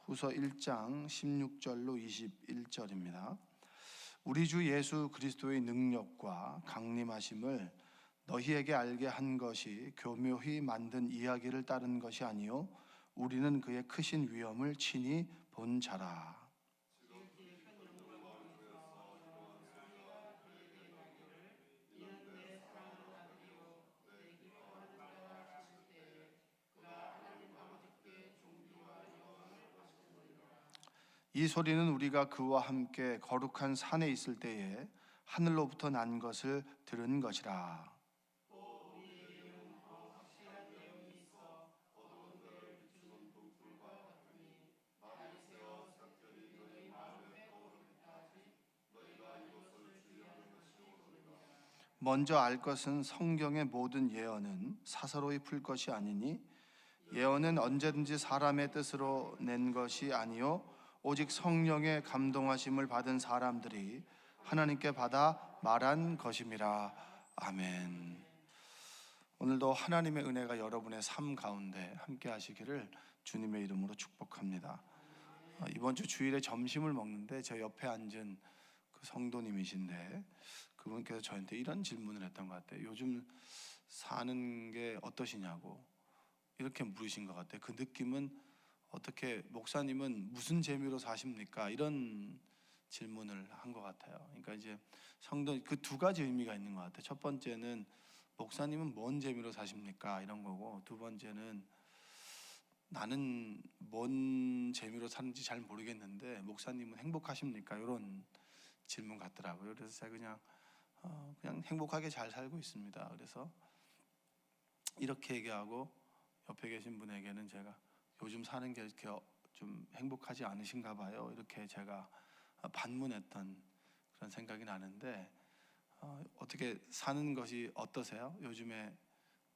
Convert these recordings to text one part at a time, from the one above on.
후서 1장 16절로 21절입니다. 우리 주 예수 그리스도의 능력과 강림하심을 너희에게 알게 한 것이 교묘히 만든 이야기를 따른 것이 아니요 우리는 그의 크신 위엄을 친히 본 자라. 이 소리는 우리가 그와 함께 거룩한 산에 있을 때에 하늘로부터 난 것을 들은 것이라. 먼저 알 것은 성경의 모든 예언은 사사로이 풀 것이 아니니 예언은 언제든지 사람의 뜻으로 낸 것이 아니요 오직 성령의 감동하심을 받은 사람들이 하나님께 받아 말한 것임이라. 아멘. 오늘도 하나님의 은혜가 여러분의 삶 가운데 함께 하시기를 주님의 이름으로 축복합니다. 이번 주 주일에 점심을 먹는데 저 옆에 앉은 그 성도님이신데 그분께서 저한테 이런 질문을 했던 것 같아요. 요즘 사는 게 어떠시냐고 이렇게 물으신 것 같아요. 그 느낌은 어떻게 목사님은 무슨 재미로 사십니까? 이런 질문을 한 것 같아요. 그러니까 이제 성도 그 두 가지 의미가 있는 것 같아요. 첫 번째는 목사님은 뭔 재미로 사십니까? 이런 거고, 두 번째는 나는 뭔 재미로 사는지 잘 모르겠는데 목사님은 행복하십니까? 이런 질문 같더라고요. 그래서 제가 그냥 행복하게 잘 살고 있습니다. 그래서 이렇게 얘기하고 옆에 계신 분에게는 제가 요즘 사는 게 이렇게 좀 행복하지 않으신가 봐요. 이렇게 제가 반문했던 그런 생각이 나는데 어떻게 사는 것이 어떠세요? 요즘에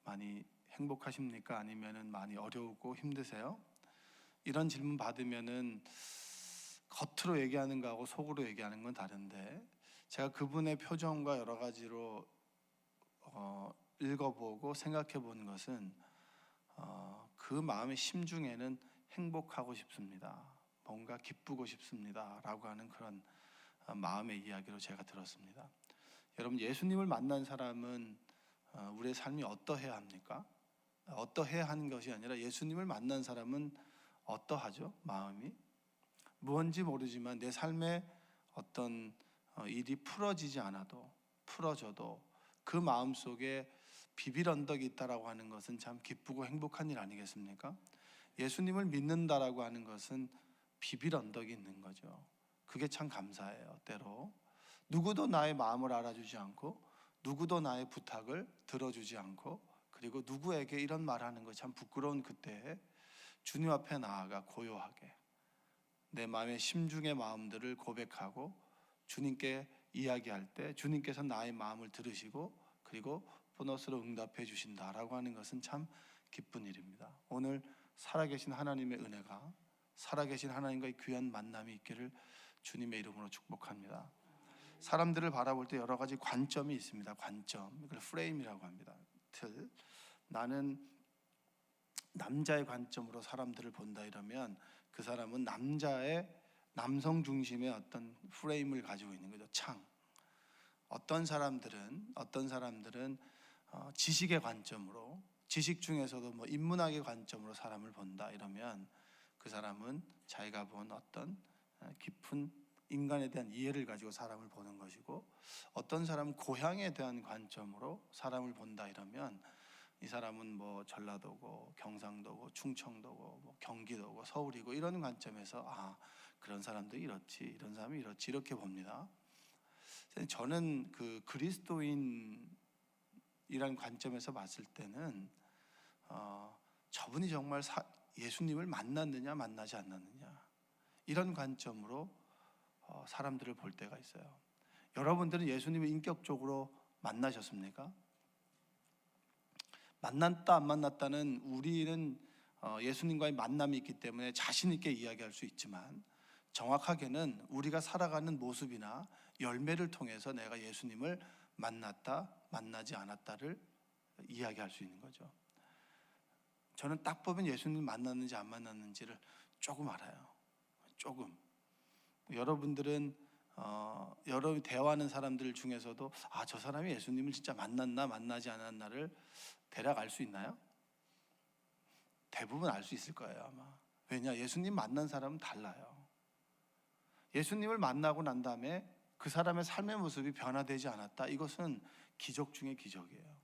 많이 행복하십니까? 아니면은 많이 어려우고 힘드세요? 이런 질문 받으면은 겉으로 얘기하는 거하고 속으로 얘기하는 건 다른데 제가 그분의 표정과 여러 가지로 읽어보고 생각해 본 것은 그 마음의 심중에는 행복하고 싶습니다. 뭔가 기쁘고 싶습니다. 라고 하는 그런 마음의 이야기로 제가 들었습니다. 여러분, 예수님을 만난 사람은 우리의 삶이 어떠해야 합니까? 어떠해야 하는 것이 아니라 예수님을 만난 사람은 어떠하죠? 마음이? 무언지 모르지만 내 삶에 어떤 일이 풀어지지 않아도 풀어져도 그 마음속에 비빌 언덕이 있다라고 하는 것은 참 기쁘고 행복한 일 아니겠습니까? 예수님을 믿는다라고 하는 것은 비빌 언덕이 있는 거죠. 그게 참 감사해요. 때로 누구도 나의 마음을 알아주지 않고 누구도 나의 부탁을 들어주지 않고 그리고 누구에게 이런 말하는 거 참 부끄러운 그때에 주님 앞에 나아가 고요하게 내 마음의 심중의 마음들을 고백하고 주님께 이야기할 때 주님께서 나의 마음을 들으시고 그리고 보너스로 응답해 주신다라고 하는 것은 참 기쁜 일입니다. 오늘 살아계신 하나님의 은혜가 살아계신 하나님과의 귀한 만남이 있기를 주님의 이름으로 축복합니다. 사람들을 바라볼 때 여러 가지 관점이 있습니다. 관점, 이걸 프레임이라고 합니다. 틀. 나는 남자의 관점으로 사람들을 본다 이러면 그 사람은 남성 중심의 어떤 프레임을 가지고 있는 거죠. 창. 어떤 사람들은 지식의 관점으로, 지식 중에서도 뭐 인문학의 관점으로 사람을 본다 이러면 그 사람은 자기가 본 어떤 깊은 인간에 대한 이해를 가지고 사람을 보는 것이고, 어떤 사람은 고향에 대한 관점으로 사람을 본다 이러면 이 사람은 뭐 전라도고 경상도고 충청도고 뭐 경기도고 서울이고 이런 관점에서 그런 사람들이 이렇지, 이런 사람이 이렇지, 이렇게 봅니다. 저는 그 그리스도인이라는 관점에서 봤을 때는 저분이 정말 예수님을 만났느냐 만나지 않았느냐 이런 관점으로 사람들을 볼 때가 있어요. 여러분들은 예수님을 인격적으로 만나셨습니까? 만났다 안 만났다는 우리는 예수님과의 만남이 있기 때문에 자신 있게 이야기할 수 있지만 정확하게는 우리가 살아가는 모습이나 열매를 통해서 내가 예수님을 만났다 만나지 않았다를 이야기할 수 있는 거죠. 저는 딱 보면 예수님 만났는지 안 만났는지를 조금 알아요. 조금. 여러분들은 여러 대화하는 사람들 중에서도 저 사람이 예수님을 진짜 만났나 만나지 않았나를 대략 알 수 있나요? 대부분 알 수 있을 거예요 아마. 왜냐? 예수님 만난 사람은 달라요. 예수님을 만나고 난 다음에 그 사람의 삶의 모습이 변화되지 않았다, 이것은 기적 중의 기적이에요.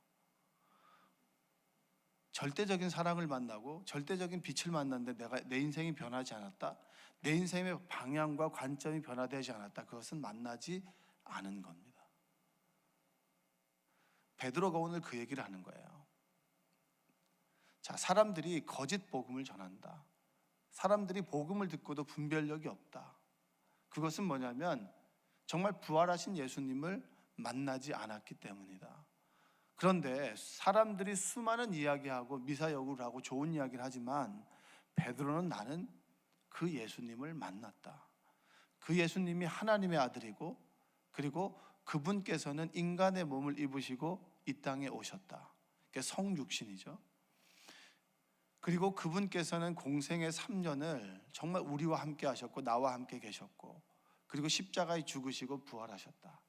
절대적인 사랑을 만나고 절대적인 빛을 만났는데 내 인생이 변하지 않았다, 내 인생의 방향과 관점이 변화되지 않았다, 그것은 만나지 않은 겁니다. 베드로가 오늘 그 얘기를 하는 거예요. 자, 사람들이 거짓 복음을 전한다. 사람들이 복음을 듣고도 분별력이 없다. 그것은 뭐냐면 정말 부활하신 예수님을 만나지 않았기 때문이다. 그런데 사람들이 수많은 이야기하고 미사여구를 하고 좋은 이야기를 하지만 베드로는 나는 그 예수님을 만났다. 그 예수님이 하나님의 아들이고 그리고 그분께서는 인간의 몸을 입으시고 이 땅에 오셨다. 그게 성육신이죠. 그리고 그분께서는 공생의 3년을 정말 우리와 함께 하셨고 나와 함께 계셨고 그리고 십자가에 죽으시고 부활하셨다.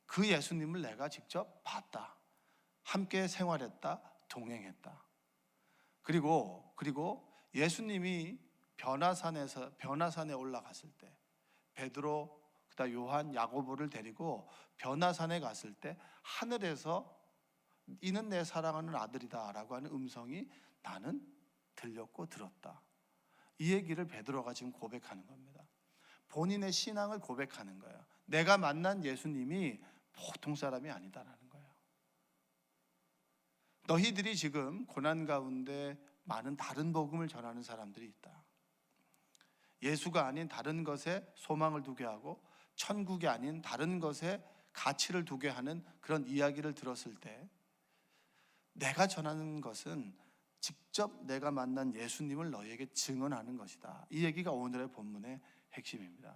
그 예수님을 내가 직접 봤다. 함께 생활했다. 동행했다. 그리고 예수님이 변화산에 올라갔을 때 베드로, 그다음 요한, 야고보를 데리고 변화산에 갔을 때 하늘에서 이는 내 사랑하는 아들이다 라고 하는 음성이 나는 들렸고 들었다. 이 얘기를 베드로가 지금 고백하는 겁니다. 본인의 신앙을 고백하는 거예요. 내가 만난 예수님이 보통 사람이 아니다라는 거예요. 너희들이 지금 고난 가운데 많은 다른 복음을 전하는 사람들이 있다. 예수가 아닌 다른 것에 소망을 두게 하고 천국이 아닌 다른 것에 가치를 두게 하는 그런 이야기를 들었을 때 내가 전하는 것은 직접 내가 만난 예수님을 너희에게 증언하는 것이다. 이 얘기가 오늘의 본문의 핵심입니다.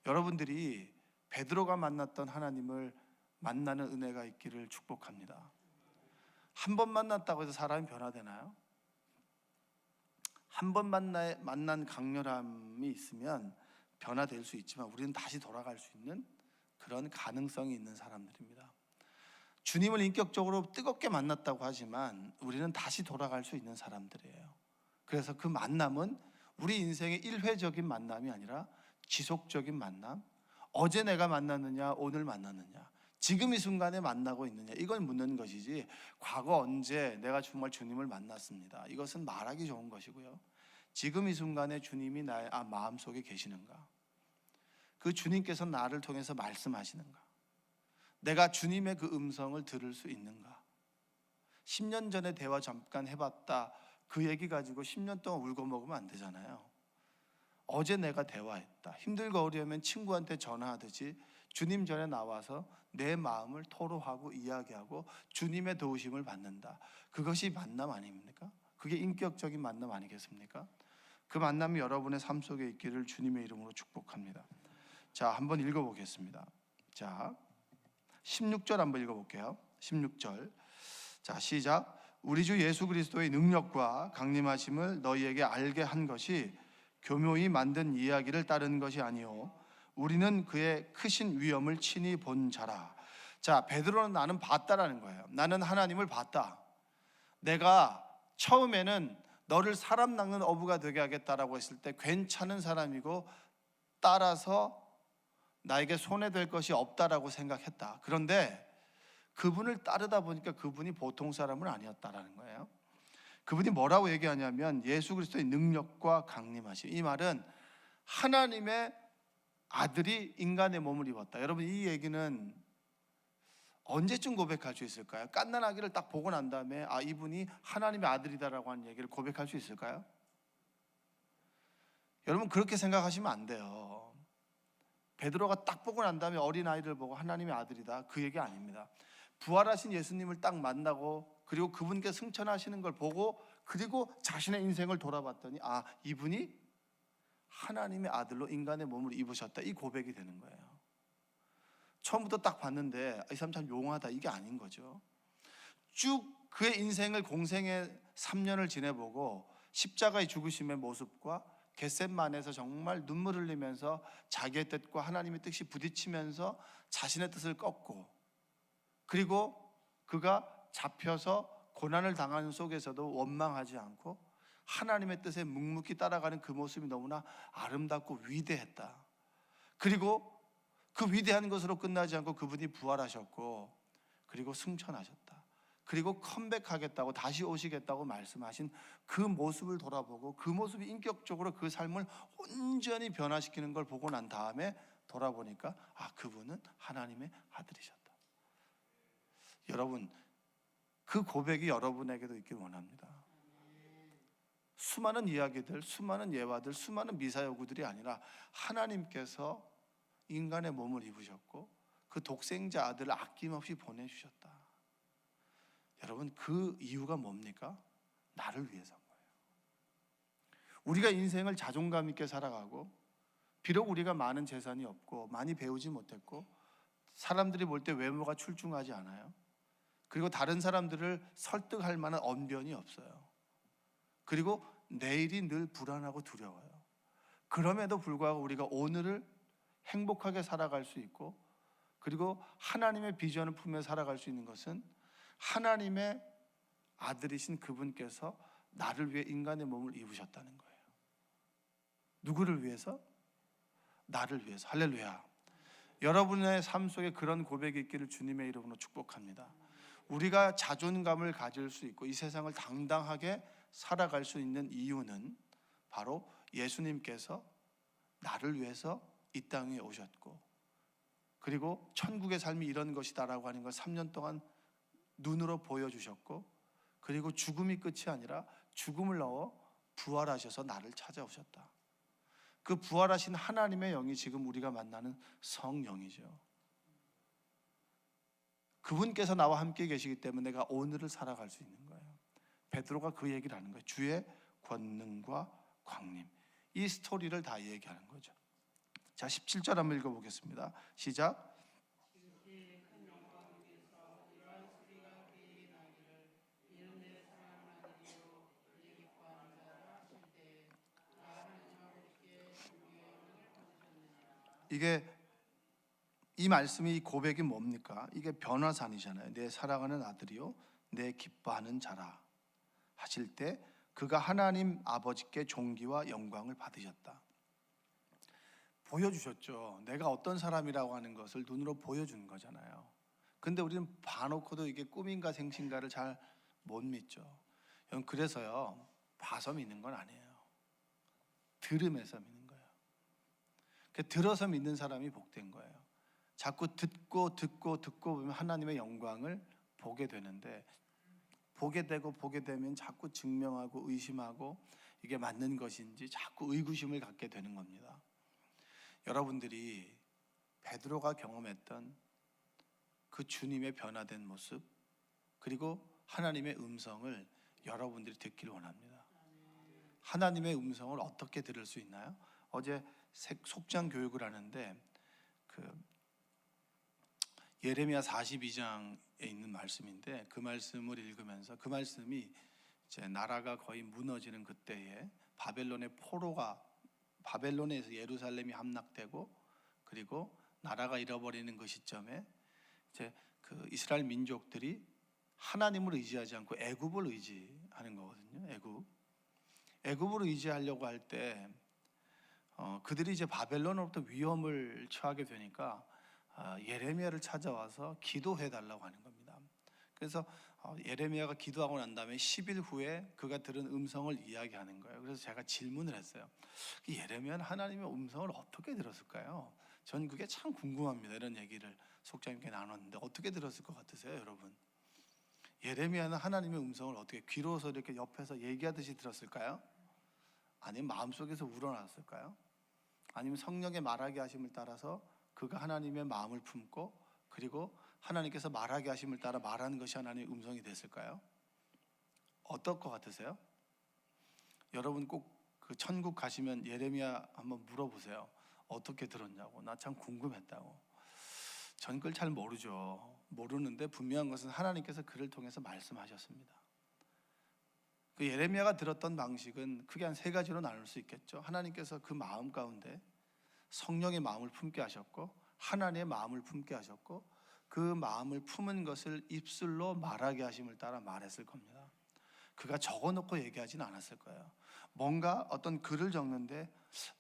여러분들이 베드로가 만났던 하나님을 만나는 은혜가 있기를 축복합니다. 한 번 만났다고 해서 사람이 변화되나요? 한 번 만난 강렬함이 있으면 변화될 수 있지만 우리는 다시 돌아갈 수 있는 그런 가능성이 있는 사람들입니다. 주님을 인격적으로 뜨겁게 만났다고 하지만 우리는 다시 돌아갈 수 있는 사람들이에요. 그래서 그 만남은 우리 인생의 일회적인 만남이 아니라 지속적인 만남, 어제 내가 만났느냐 오늘 만났느냐 지금 이 순간에 만나고 있느냐 이걸 묻는 것이지 과거 언제 내가 정말 주님을 만났습니다, 이것은 말하기 좋은 것이고요. 지금 이 순간에 주님이 나의 마음속에 계시는가, 그 주님께서 나를 통해서 말씀하시는가, 내가 주님의 그 음성을 들을 수 있는가. 10년 전에 대화 잠깐 해봤다, 그 얘기 가지고 10년 동안 울고 먹으면 안 되잖아요. 어제 내가 대화했다, 힘들고 어려우면 친구한테 전화하듯이 주님 전에 나와서 내 마음을 토로하고 이야기하고 주님의 도우심을 받는다. 그것이 만남 아닙니까? 그게 인격적인 만남 아니겠습니까? 그 만남이 여러분의 삶 속에 있기를 주님의 이름으로 축복합니다. 자, 한번 읽어보겠습니다. 자, 16절 한번 읽어볼게요. 16절. 자, 시작. 우리 주 예수 그리스도의 능력과 강림하심을 너희에게 알게 한 것이 교묘히 만든 이야기를 따른 것이 아니요 우리는 그의 크신 위엄을 친히 본 자라. 자, 베드로는 나는 봤다라는 거예요. 나는 하나님을 봤다. 내가 처음에는 너를 사람 낚는 어부가 되게 하겠다라고 했을 때 괜찮은 사람이고 따라서 나에게 손해될 것이 없다라고 생각했다. 그런데 그분을 따르다 보니까 그분이 보통 사람은 아니었다라는 거예요. 그분이 뭐라고 얘기하냐면 예수 그리스도의 능력과 강림하심. 이 말은 하나님의 아들이 인간의 몸을 입었다. 여러분, 이 얘기는 언제쯤 고백할 수 있을까요? 갓난아기를 딱 보고 난 다음에 이분이 하나님의 아들이다라고 하는 얘기를 고백할 수 있을까요? 여러분, 그렇게 생각하시면 안 돼요. 베드로가 딱 보고 난 다음에 어린아이를 보고 하나님의 아들이다, 그 얘기 아닙니다. 부활하신 예수님을 딱 만나고 그리고 그분께 승천하시는 걸 보고 그리고 자신의 인생을 돌아봤더니 이분이 하나님의 아들로 인간의 몸을 입으셨다, 이 고백이 되는 거예요. 처음부터 딱 봤는데 이 사람 참 용하다, 이게 아닌 거죠. 쭉 그의 인생을 공생의 3년을 지내보고 십자가의 죽으심의 모습과 겟셋만에서 정말 눈물 흘리면서 자기의 뜻과 하나님의 뜻이 부딪히면서 자신의 뜻을 꺾고, 그리고 그가 잡혀서 고난을 당하는 속에서도 원망하지 않고 하나님의 뜻에 묵묵히 따라가는 그 모습이 너무나 아름답고 위대했다. 그리고 그 위대한 것으로 끝나지 않고 그분이 부활하셨고, 그리고 승천하셨다. 그리고 컴백하겠다고, 다시 오시겠다고 말씀하신 그 모습을 돌아보고, 그 모습이 인격적으로 그 삶을 온전히 변화시키는 걸 보고 난 다음에 돌아보니까 그분은 하나님의 아들이셨다. 여러분, 그 고백이 여러분에게도 있길 원합니다. 수많은 이야기들, 수많은 예화들, 수많은 미사여구들이 아니라 하나님께서 인간의 몸을 입으셨고 그 독생자 아들을 아낌없이 보내주셨다. 여러분, 그 이유가 뭡니까? 나를 위해서인 거예요. 우리가 인생을 자존감 있게 살아가고, 비록 우리가 많은 재산이 없고 많이 배우지 못했고 사람들이 볼 때 외모가 출중하지 않아요. 그리고 다른 사람들을 설득할 만한 언변이 없어요. 그리고 내일이 늘 불안하고 두려워요. 그럼에도 불구하고 우리가 오늘을 행복하게 살아갈 수 있고, 그리고 하나님의 비전을 품며 살아갈 수 있는 것은 하나님의 아들이신 그분께서 나를 위해 인간의 몸을 입으셨다는 거예요. 누구를 위해서? 나를 위해서. 할렐루야. 여러분의 삶 속에 그런 고백이 있기를 주님의 이름으로 축복합니다. 우리가 자존감을 가질 수 있고 이 세상을 당당하게 살아갈 수 있는 이유는 바로 예수님께서 나를 위해서 이 땅에 오셨고, 그리고 천국의 삶이 이런 것이다라고 하는 걸 3년 동안 눈으로 보여주셨고, 그리고 죽음이 끝이 아니라 죽음을 넘어 부활하셔서 나를 찾아오셨다. 그 부활하신 하나님의 영이 지금 우리가 만나는 성령이죠. 그분께서 나와 함께 계시기 때문에 내가 오늘을 살아갈 수 있는 거예요. 베드로가 그 얘기를 하는 거예요. 주의 권능과 광림. 이 스토리를 다 얘기하는 거죠. 자, 17절 한번 읽어보겠습니다. 시작. 이 말씀이, 이 고백이 뭡니까? 이게 변화산이잖아요. 내 사랑하는 아들이요 내 기뻐하는 자라 하실 때 그가 하나님 아버지께 존귀와 영광을 받으셨다. 보여주셨죠. 내가 어떤 사람이라고 하는 것을 눈으로 보여준 거잖아요. 근데 우리는 봐놓고도 이게 꿈인가 생신가를 잘 못 믿죠. 그래서요, 봐서 믿는 건 아니에요. 들으면서 믿는 거예요. 들어서 믿는 사람이 복된 거예요. 자꾸 듣고 보면 하나님의 영광을 보게 되는데, 보게 되면 자꾸 증명하고 의심하고 이게 맞는 것인지 자꾸 의구심을 갖게 되는 겁니다. 여러분들이 베드로가 경험했던 그 주님의 변화된 모습, 그리고 하나님의 음성을 여러분들이 듣기를 원합니다. 하나님의 음성을 어떻게 들을 수 있나요? 어제 속장 교육을 하는데 예레미야 42장에 있는 말씀인데, 그 말씀을 읽으면서 그 말씀이 이제 나라가 거의 무너지는 그때에 바벨론에서 예루살렘이 함락되고, 그리고 나라가 잃어버리는 그 시점에 이제 그 이스라엘 민족들이 하나님을 의지하지 않고 애굽을 의지하는 거거든요. 애굽을 의지하려고 할 때 그들이 이제 바벨론으로부터 위험을 처하게 되니까 예레미야를 찾아와서 기도해 달라고 하는 겁니다. 그래서 예레미야가 기도하고 난 다음에 10일 후에 그가 들은 음성을 이야기하는 거예요. 그래서 제가 질문을 했어요. 예레미야는 하나님의 음성을 어떻게 들었을까요? 전 그게 참 궁금합니다. 이런 얘기를 속장님께 나눴는데 어떻게 들었을 것 같으세요, 여러분? 예레미야는 하나님의 음성을 어떻게, 귀로서 이렇게 옆에서 얘기하듯이 들었을까요? 아니면 마음속에서 우러났을까요? 아니면 성령의 말하게 하심을 따라서 그가 하나님의 마음을 품고, 그리고 하나님께서 말하게 하심을 따라 말하는 것이 하나님의 음성이 됐을까요? 어떨 것 같으세요? 여러분 꼭 그 천국 가시면 예레미야 한번 물어보세요. 어떻게 들었냐고. 나 참 궁금했다고. 전 그걸 잘 모르죠. 모르는데 분명한 것은 하나님께서 그를 통해서 말씀하셨습니다. 그 예레미야가 들었던 방식은 크게 한 세 가지로 나눌 수 있겠죠. 하나님께서 그 마음 가운데 성령의 마음을 품게 하셨고, 하나님의 마음을 품게 하셨고, 그 마음을 품은 것을 입술로 말하게 하심을 따라 말했을 겁니다. 그가 적어놓고 얘기하진 않았을 거예요. 뭔가 어떤 글을 적는데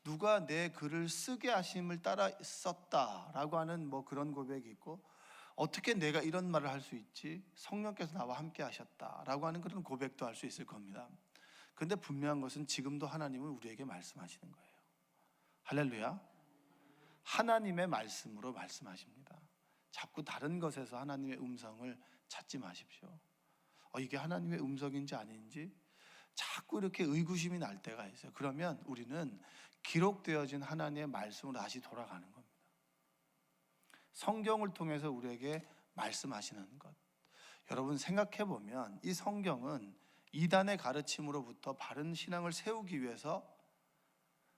누가 내 글을 쓰게 하심을 따라 썼다라고 하는 뭐 그런 고백이 있고, 어떻게 내가 이런 말을 할 수 있지? 성령께서 나와 함께 하셨다라고 하는 그런 고백도 할 수 있을 겁니다. 그런데 분명한 것은 지금도 하나님은 우리에게 말씀하시는 거예요. 할렐루야. 하나님의 말씀으로 말씀하십니다. 자꾸 다른 것에서 하나님의 음성을 찾지 마십시오. 이게 하나님의 음성인지 아닌지 자꾸 이렇게 의구심이 날 때가 있어요. 그러면 우리는 기록되어진 하나님의 말씀으로 다시 돌아가는 겁니다. 성경을 통해서 우리에게 말씀하시는 것, 여러분 생각해 보면 이 성경은 이단의 가르침으로부터 바른 신앙을 세우기 위해서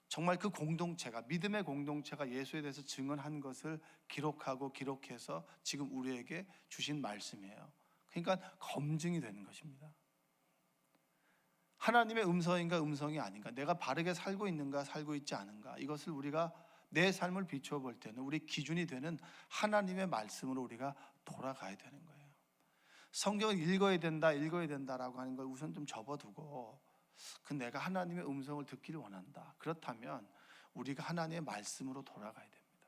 정말 그 공동체가, 믿음의 공동체가 예수에 대해서 증언한 것을 기록하고 기록해서 지금 우리에게 주신 말씀이에요. 그러니까 검증이 되는 것입니다. 하나님의 음성인가 음성이 아닌가, 내가 바르게 살고 있는가 살고 있지 않은가, 이것을 우리가 내 삶을 비추어 볼 때는 우리 기준이 되는 하나님의 말씀으로 우리가 돌아가야 되는 거예요. 성경을 읽어야 된다라고 하는 걸 우선 좀 접어두고, 내가 하나님의 음성을 듣기를 원한다. 그렇다면 우리가 하나님의 말씀으로 돌아가야 됩니다.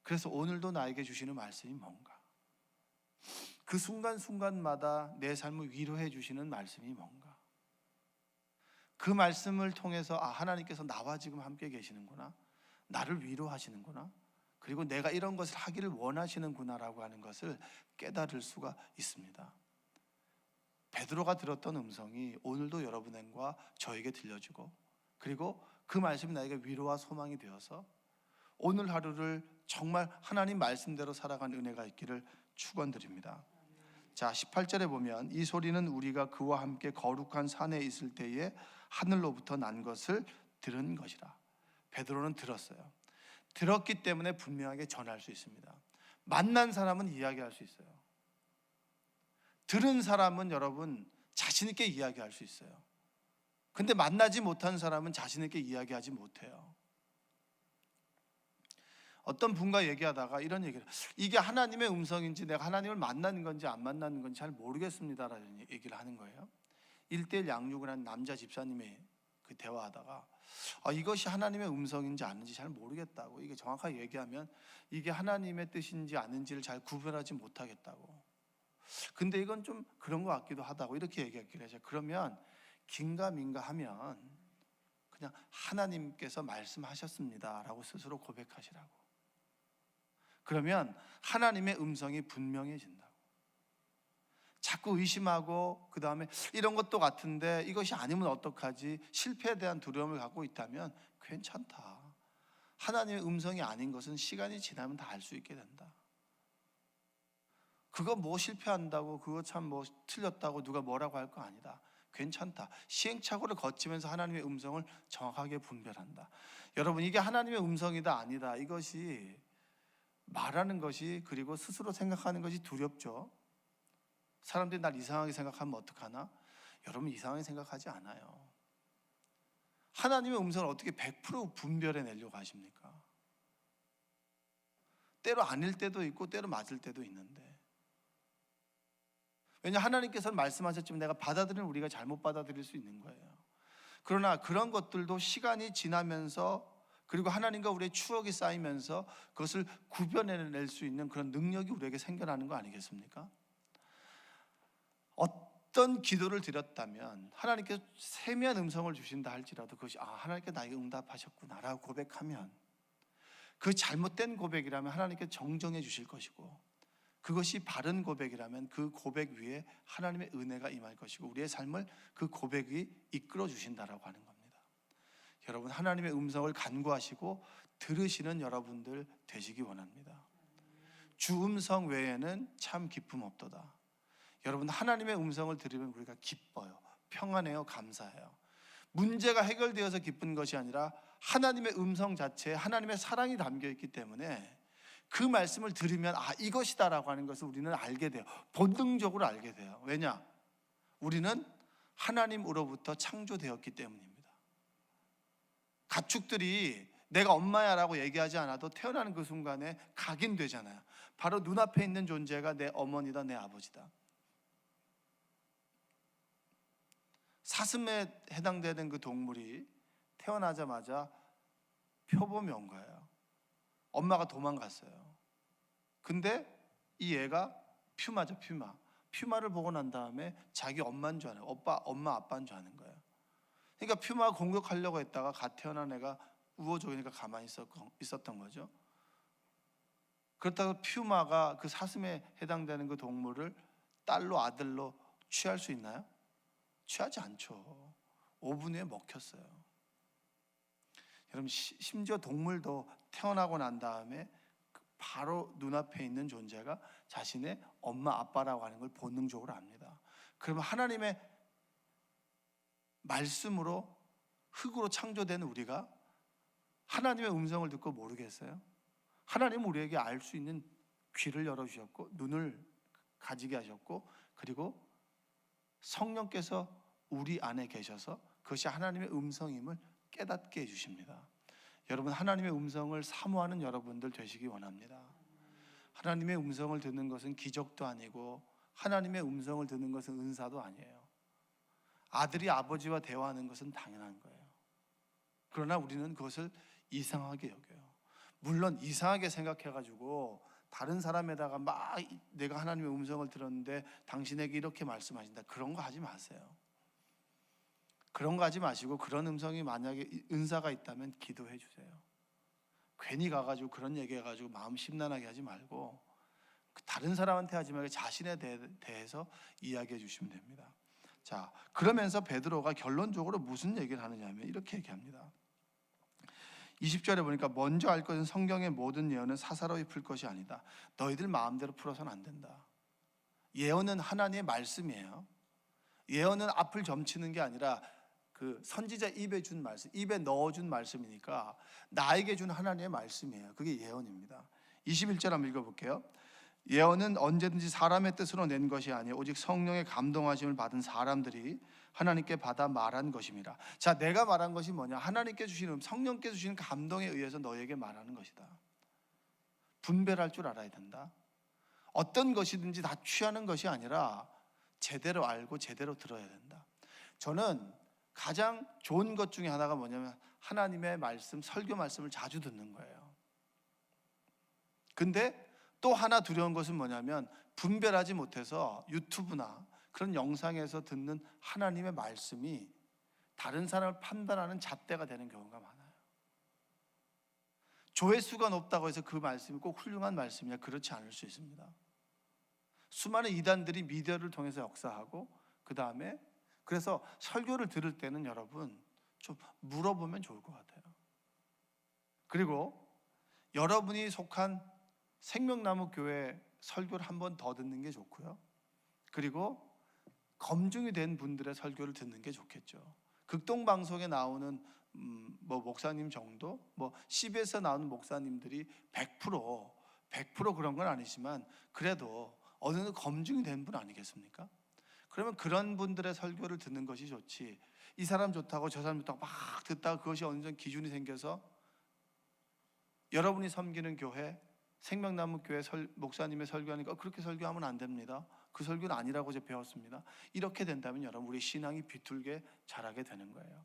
그래서 오늘도 나에게 주시는 말씀이 뭔가, 그 순간순간마다 내 삶을 위로해 주시는 말씀이 뭔가, 그 말씀을 통해서 하나님께서 나와 지금 함께 계시는구나, 나를 위로하시는구나, 그리고 내가 이런 것을 하기를 원하시는구나라고 하는 것을 깨달을 수가 있습니다. 베드로가 들었던 음성이 오늘도 여러분과 저에게 들려주고, 그리고 그 말씀이 나에게 위로와 소망이 되어서 오늘 하루를 정말 하나님 말씀대로 살아가는 은혜가 있기를 축원드립니다. 자, 18절에 보면 이 소리는 우리가 그와 함께 거룩한 산에 있을 때에 하늘로부터 난 것을 들은 것이라. 베드로는 들었어요. 들었기 때문에 분명하게 전할 수 있습니다. 만난 사람은 이야기할 수 있어요. 들은 사람은 여러분 자신 있게 이야기할 수 있어요. 근데 만나지 못한 사람은 자신 있게 이야기하지 못해요. 어떤 분과 얘기하다가 이런 얘기를, 이게 하나님의 음성인지 내가 하나님을 만나는 건지 안 만나는 건지 잘 모르겠습니다라는 얘기를 하는 거예요. 1:1 양육을 한 남자 집사님이 그 대화하다가 이것이 하나님의 음성인지 아닌지 잘 모르겠다고, 이게 정확하게 얘기하면 이게 하나님의 뜻인지 아닌지를 잘 구별하지 못하겠다고, 근데 이건 좀 그런 것 같기도 하다고 이렇게 얘기했길래, 그러면 긴가민가 하면 그냥 하나님께서 말씀하셨습니다 라고 스스로 고백하시라고. 그러면 하나님의 음성이 분명해진다고. 자꾸 의심하고 그 다음에 이런 것도 같은데 이것이 아니면 어떡하지, 실패에 대한 두려움을 갖고 있다면 괜찮다. 하나님의 음성이 아닌 것은 시간이 지나면 다 알 수 있게 된다. 그거 뭐 실패한다고, 그거 참 뭐 틀렸다고 누가 뭐라고 할 거 아니다. 괜찮다. 시행착오를 거치면서 하나님의 음성을 정확하게 분별한다. 여러분, 이게 하나님의 음성이다 아니다, 이것이 말하는 것이, 그리고 스스로 생각하는 것이 두렵죠. 사람들이 날 이상하게 생각하면 어떡하나? 여러분, 이상하게 생각하지 않아요. 하나님의 음성을 어떻게 100% 분별해 내려고 하십니까? 때로 아닐 때도 있고 때로 맞을 때도 있는데, 왜냐, 하나님께서는 말씀하셨지만 내가 받아들이는 우리가 잘못 받아들일 수 있는 거예요. 그러나 그런 것들도 시간이 지나면서, 그리고 하나님과 우리의 추억이 쌓이면서 그것을 구별해낼 수 있는 그런 능력이 우리에게 생겨나는 거 아니겠습니까? 어떤 기도를 드렸다면 하나님께서 세미한 음성을 주신다 할지라도 그것이 하나님께 나에게 응답하셨구나 라고 고백하면, 그 잘못된 고백이라면 하나님께 정정해 주실 것이고, 그것이 바른 고백이라면 그 고백 위에 하나님의 은혜가 임할 것이고, 우리의 삶을 그 고백이 이끌어 주신다라고 하는 겁니다. 여러분, 하나님의 음성을 간구하시고 들으시는 여러분들 되시기 원합니다. 주 음성 외에는 참 기쁨 없도다. 여러분, 하나님의 음성을 들으면 우리가 기뻐요, 평안해요, 감사해요. 문제가 해결되어서 기쁜 것이 아니라 하나님의 음성 자체에 하나님의 사랑이 담겨 있기 때문에 그 말씀을 들으면 이것이다라고 하는 것을 우리는 알게 돼요. 본능적으로 알게 돼요. 왜냐? 우리는 하나님으로부터 창조되었기 때문입니다. 가축들이 내가 엄마야라고 얘기하지 않아도 태어나는 그 순간에 각인되잖아요. 바로 눈앞에 있는 존재가 내 어머니다, 내 아버지다. 사슴에 해당되는 그 동물이 태어나자마자 표범이 온 거예요. 엄마가 도망갔어요. 근데 이 애가 퓨마죠, 퓨마. 퓨마를 보고 난 다음에 자기 엄마인 줄 아는, 엄마 아빠인 줄 아는 거예요. 그러니까 퓨마가 공격하려고 했다가 갓 태어난 애가 우호적이니까 가만히 있었던 거죠. 그렇다고 퓨마가 그 사슴에 해당되는 그 동물을 딸로 아들로 취할 수 있나요? 취하지 않죠. 5분 후에 먹혔어요. 여러분, 심지어 동물도 태어나고 난 다음에 바로 눈앞에 있는 존재가 자신의 엄마 아빠라고 하는 걸 본능적으로 압니다. 그러면 하나님의 말씀으로 흙으로 창조된 우리가 하나님의 음성을 듣고 모르겠어요? 하나님은 우리에게 알 수 있는 귀를 열어주셨고 눈을 가지게 하셨고, 그리고 성령께서 우리 안에 계셔서 그것이 하나님의 음성임을 깨닫게 해주십니다. 여러분, 하나님의 음성을 사모하는 여러분들 되시기 원합니다. 하나님의 음성을 듣는 것은 기적도 아니고 하나님의 음성을 듣는 것은 은사도 아니에요. 아들이 아버지와 대화하는 것은 당연한 거예요. 그러나 우리는 그것을 이상하게 여겨요. 물론 이상하게 생각해가지고 다른 사람에다가 막 내가 하나님의 음성을 들었는데 당신에게 이렇게 말씀하신다, 그런 거 하지 마세요. 그런 거 하지 마시고, 그런 음성이 만약에 은사가 있다면 기도해 주세요. 괜히 가가지고 그런 얘기해가지고 마음 심란하게 하지 말고 다른 사람한테 하지 말고 자신에 대해서 이야기해 주시면 됩니다. 자, 그러면서 베드로가 결론적으로 무슨 얘기를 하느냐면 이렇게 얘기합니다. 20절에 보니까 먼저 알 것은 성경의 모든 예언은 사사로이 풀 것이 아니다. 너희들 마음대로 풀어서는 안 된다. 예언은 하나님의 말씀이에요. 예언은 앞을 점치는 게 아니라 그 선지자 입에 준 말씀, 입에 넣어준 말씀이니까 나에게 준 하나님의 말씀이에요. 그게 예언입니다. 21절 한번 읽어볼게요. 예언은 언제든지 사람의 뜻으로 낸 것이 아니요 오직 성령의 감동하심을 받은 사람들이 하나님께 받아 말한 것입니다. 자, 내가 말한 것이 뭐냐? 하나님께 주시는, 성령께 주시는 감동에 의해서 너에게 말하는 것이다. 분별할 줄 알아야 된다. 어떤 것이든지 다 취하는 것이 아니라 제대로 알고 제대로 들어야 된다. 저는 가장 좋은 것 중에 하나가 뭐냐면 하나님의 말씀, 설교 말씀을 자주 듣는 거예요. 근데 또 하나 두려운 것은 뭐냐면 분별하지 못해서 유튜브나 그런 영상에서 듣는 하나님의 말씀이 다른 사람을 판단하는 잣대가 되는 경우가 많아요. 조회수가 높다고 해서 그 말씀이 꼭 훌륭한 말씀이냐? 그렇지 않을 수 있습니다. 수많은 이단들이 미디어를 통해서 역사하고, 그 다음에 그래서 설교를 들을 때는 여러분 좀 물어보면 좋을 것 같아요. 그리고 여러분이 속한 생명나무 교회 설교를 한 번 더 듣는 게 좋고요. 그리고 검증이 된 분들의 설교를 듣는 게 좋겠죠. 극동방송에 나오는 목사님 정도, CBS에 나오는 목사님들이 100% 그런 건 아니지만 그래도 어느 정도 검증이 된 분 아니겠습니까? 그러면 그런 분들의 설교를 듣는 것이 좋지, 이 사람 좋다고 저 사람 좋다고 막 듣다가 그것이 어느 정도 기준이 생겨서 여러분이 섬기는 교회, 생명나무 교회 목사님의 설교하니까 그렇게 설교하면 안 됩니다. 그 설교는 아니라고 제가 배웠습니다. 이렇게 된다면 여러분, 우리 신앙이 비뚤게 자라게 되는 거예요.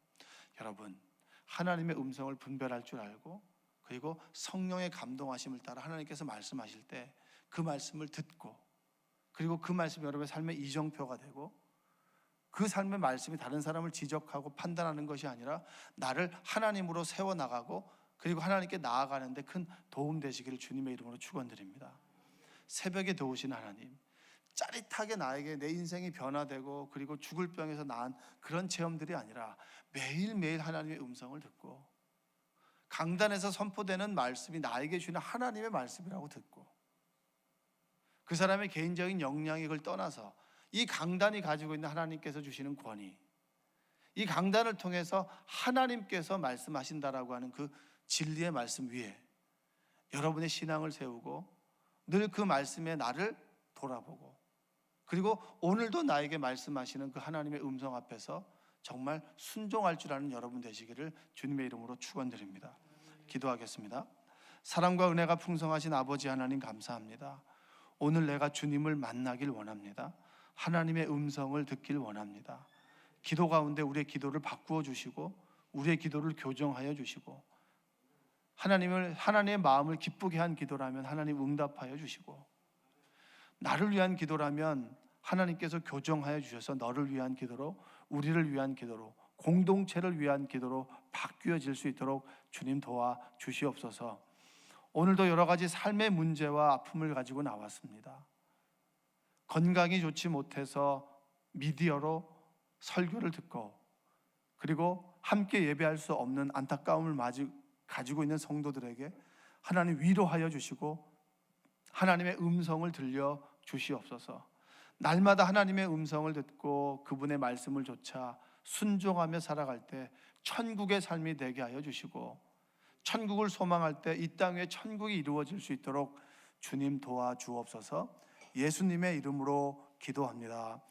여러분, 하나님의 음성을 분별할 줄 알고, 그리고 성령의 감동하심을 따라 하나님께서 말씀하실 때 그 말씀을 듣고, 그리고 그 말씀이 여러분의 삶의 이정표가 되고, 그 삶의 말씀이 다른 사람을 지적하고 판단하는 것이 아니라 나를 하나님으로 세워나가고, 그리고 하나님께 나아가는데 큰 도움 되시기를 주님의 이름으로 축원드립니다. 새벽에 도우신 하나님, 짜릿하게 나에게 내 인생이 변화되고 그리고 죽을 병에서 나은 그런 체험들이 아니라 매일매일 하나님의 음성을 듣고, 강단에서 선포되는 말씀이 나에게 주는 하나님의 말씀이라고 듣고, 그 사람의 개인적인 역량이 그걸 떠나서 이 강단이 가지고 있는 하나님께서 주시는 권위, 이 강단을 통해서 하나님께서 말씀하신다라고 하는 그 진리의 말씀 위에 여러분의 신앙을 세우고 늘 그 말씀에 나를 돌아보고 그리고 오늘도 나에게 말씀하시는 그 하나님의 음성 앞에서 정말 순종할 줄 아는 여러분 되시기를 주님의 이름으로 축원드립니다. 기도하겠습니다. 사랑과 은혜가 풍성하신 아버지 하나님 감사합니다. 오늘 내가 주님을 만나길 원합니다. 하나님의 음성을 듣길 원합니다. 기도 가운데 우리의 기도를 바꾸어 주시고 우리의 기도를 교정하여 주시고 하나님의 마음을 기쁘게 한 기도라면 하나님 응답하여 주시고, 나를 위한 기도라면 하나님께서 교정하여 주셔서 너를 위한 기도로, 우리를 위한 기도로, 공동체를 위한 기도로 바뀌어질 수 있도록 주님 도와 주시옵소서. 오늘도 여러 가지 삶의 문제와 아픔을 가지고 나왔습니다. 건강이 좋지 못해서 미디어로 설교를 듣고, 그리고 함께 예배할 수 없는 안타까움을 가지고 있는 성도들에게 하나님 위로하여 주시고 하나님의 음성을 들려 주시옵소서. 날마다 하나님의 음성을 듣고 그분의 말씀을 좇아 순종하며 살아갈 때 천국의 삶이 되게 하여 주시고, 천국을 소망할 때 이 땅 위에 천국이 이루어질 수 있도록 주님 도와주옵소서. 예수님의 이름으로 기도합니다.